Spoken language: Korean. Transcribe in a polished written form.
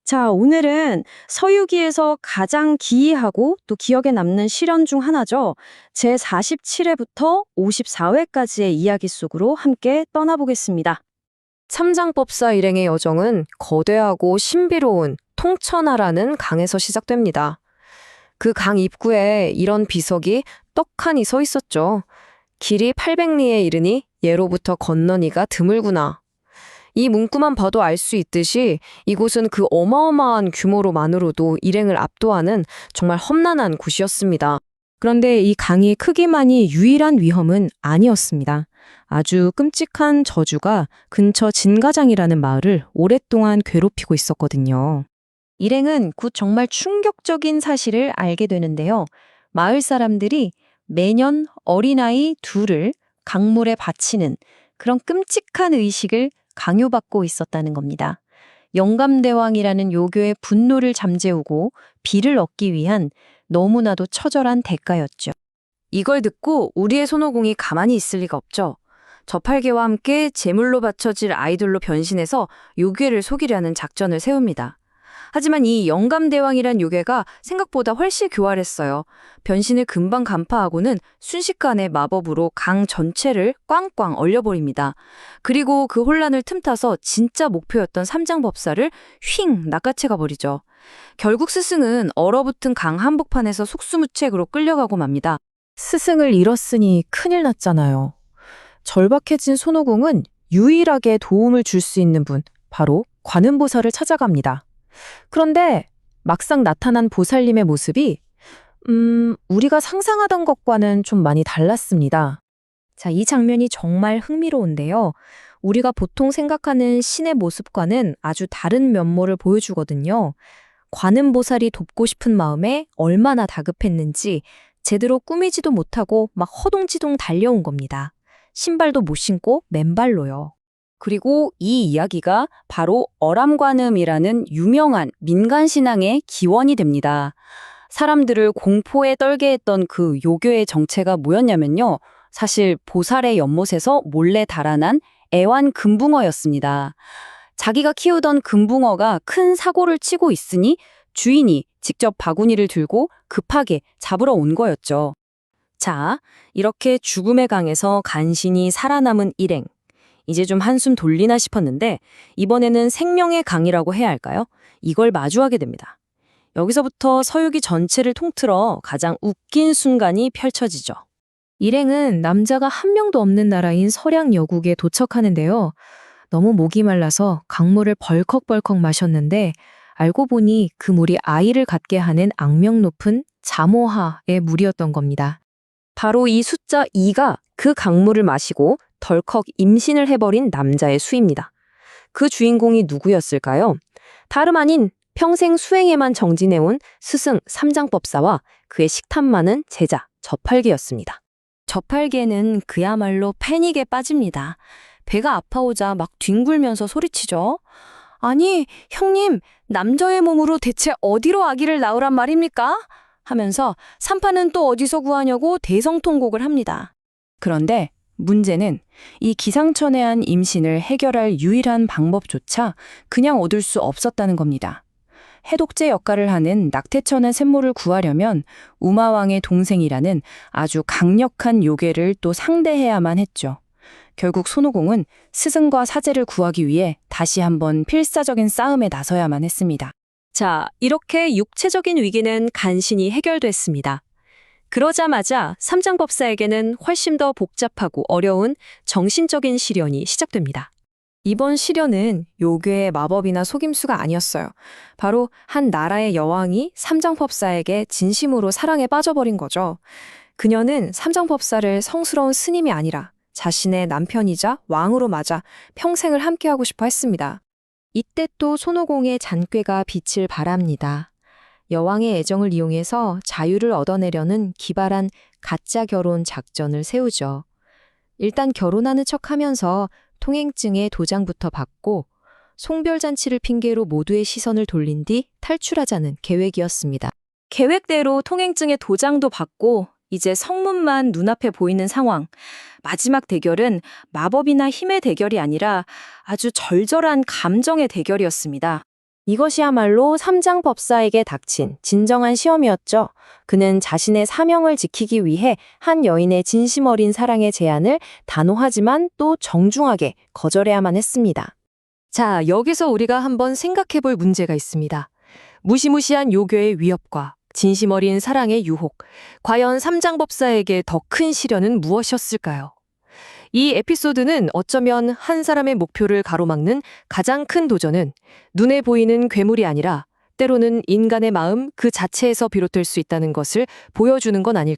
자, 오늘은 서유기에서 가장 기이하고 또 기억에 남는 실연 중 하나죠. 제47회부터 54회까지의 이야기 속으로 함께 떠나보겠습니다. 삼장법사 일행의 여정은 거대하고 신비로운 통천하라는 강에서 시작됩니다. 그 강 입구에 이런 비석이 떡하니 서 있었죠. 길이 800리에 이르니 예로부터 건너니가 드물구나. 이 문구만 봐도 알 수 있듯이 이곳은 그 어마어마한 규모로만으로도 일행을 압도하는 정말 험난한 곳이었습니다. 그런데 이 강의 크기만이 유일한 위험은 아니었습니다. 아주 끔찍한 저주가 근처 진가장이라는 마을을 오랫동안 괴롭히고 있었거든요. 일행은 곧 정말 충격적인 사실을 알게 되는데요. 마을 사람들이 매년 어린아이 둘을 강물에 바치는 그런 끔찍한 의식을 강요받고 있었다는 겁니다. 영감대왕이라는 요교의 분노를 잠재우고 비를 얻기 위한 너무나도 처절한 대가였죠. 이걸 듣고 우리의 손오공이 가만히 있을 리가 없죠. 저팔계와 함께 제물로 바쳐질 아이들로 변신해서 요괴를 속이려는 작전을 세웁니다. 하지만 이 영감대왕이란 요괴가 생각보다 훨씬 교활했어요. 변신을 금방 간파하고는 순식간에 마법으로 강 전체를 꽝꽝 얼려버립니다. 그리고 그 혼란을 틈타서 진짜 목표였던 삼장법사를 휙 낚아채가 버리죠. 결국 스승은 얼어붙은 강 한복판에서 속수무책으로 끌려가고 맙니다. 스승을 잃었으니 큰일 났잖아요. 절박해진 손오공은 유일하게 도움을 줄 수 있는 분, 바로 관음보살을 찾아갑니다. 그런데 막상 나타난 보살님의 모습이 우리가 상상하던 것과는 좀 많이 달랐습니다. 자, 이 장면이 정말 흥미로운데요. 우리가 보통 생각하는 신의 모습과는 아주 다른 면모를 보여주거든요. 관음보살이 돕고 싶은 마음에 얼마나 다급했는지 제대로 꾸미지도 못하고 막 허둥지둥 달려온 겁니다. 신발도 못 신고 맨발로요. 그리고 이 이야기가 바로 어람관음이라는 유명한 민간신앙의 기원이 됩니다. 사람들을 공포에 떨게 했던 그 요교의 정체가 뭐였냐면요. 사실 보살의 연못에서 몰래 달아난 애완금붕어였습니다. 자기가 키우던 금붕어가 큰 사고를 치고 있으니 주인이 직접 바구니를 들고 급하게 잡으러 온 거였죠. 자, 이렇게 죽음의 강에서 간신히 살아남은 일행. 이제 좀 한숨 돌리나 싶었는데 이번에는 생명의 강이라고 해야 할까요? 이걸 마주하게 됩니다. 여기서부터 서유기 전체를 통틀어 가장 웃긴 순간이 펼쳐지죠. 일행은 남자가 한 명도 없는 나라인 서량여국에 도착하는데요. 너무 목이 말라서 강물을 벌컥벌컥 마셨는데 알고 보니 그 물이 아이를 갖게 하는 악명 높은 자모하의 물이었던 겁니다. 바로 이 숫자 2가 그 강물을 마시고 덜컥 임신을 해버린 남자의 수입니다. 그 주인공이 누구였을까요? 다름 아닌 평생 수행에만 정진해온 스승 삼장법사와 그의 식탐 많은 제자 저팔계였습니다. 저팔계는 그야말로 패닉에 빠집니다. 배가 아파오자 막 뒹굴면서 소리치죠. 아니, 형님, 남자의 몸으로 대체 어디로 아기를 낳으란 말입니까? 하면서 산파는 또 어디서 구하냐고 대성통곡을 합니다. 그런데 문제는 이 기상천외한 임신을 해결할 유일한 방법조차 그냥 얻을 수 없었다는 겁니다. 해독제 역할을 하는 낙태천의 샘모를 구하려면 우마왕의 동생이라는 아주 강력한 요괴를 또 상대해야만 했죠. 결국 손오공은 스승과 사제를 구하기 위해 다시 한번 필사적인 싸움에 나서야만 했습니다. 자, 이렇게 육체적인 위기는 간신히 해결됐습니다. 그러자마자 삼장법사에게는 훨씬 더 복잡하고 어려운 정신적인 시련이 시작됩니다. 이번 시련은 요괴의 마법이나 속임수가 아니었어요. 바로 한 나라의 여왕이 삼장법사에게 진심으로 사랑에 빠져버린 거죠. 그녀는 삼장법사를 성스러운 스님이 아니라 자신의 남편이자 왕으로 맞아 평생을 함께하고 싶어 했습니다. 이때 또 손오공의 잔꾀가 빛을 발합니다. 여왕의 애정을 이용해서 자유를 얻어내려는 기발한 가짜 결혼 작전을 세우죠. 일단 결혼하는 척하면서 통행증의 도장부터 받고 송별잔치를 핑계로 모두의 시선을 돌린 뒤 탈출하자는 계획이었습니다. 계획대로 통행증의 도장도 받고 이제 성문만 눈앞에 보이는 상황. 마지막 대결은 마법이나 힘의 대결이 아니라 아주 절절한 감정의 대결이었습니다. 이것이야말로 삼장법사에게 닥친 진정한 시험이었죠. 그는 자신의 사명을 지키기 위해 한 여인의 진심 어린 사랑의 제안을 단호하지만 또 정중하게 거절해야만 했습니다. 자, 여기서 우리가 한번 생각해 볼 문제가 있습니다. 무시무시한 요교의 위협과 진심 어린 사랑의 유혹. 과연 삼장법사에게 더 큰 시련은 무엇이었을까요? 이 에피소드는 어쩌면 한 사람의 목표를 가로막는 가장 큰 도전은 눈에 보이는 괴물이 아니라 때로는 인간의 마음 그 자체에서 비롯될 수 있다는 것을 보여주는 건 아닐까요?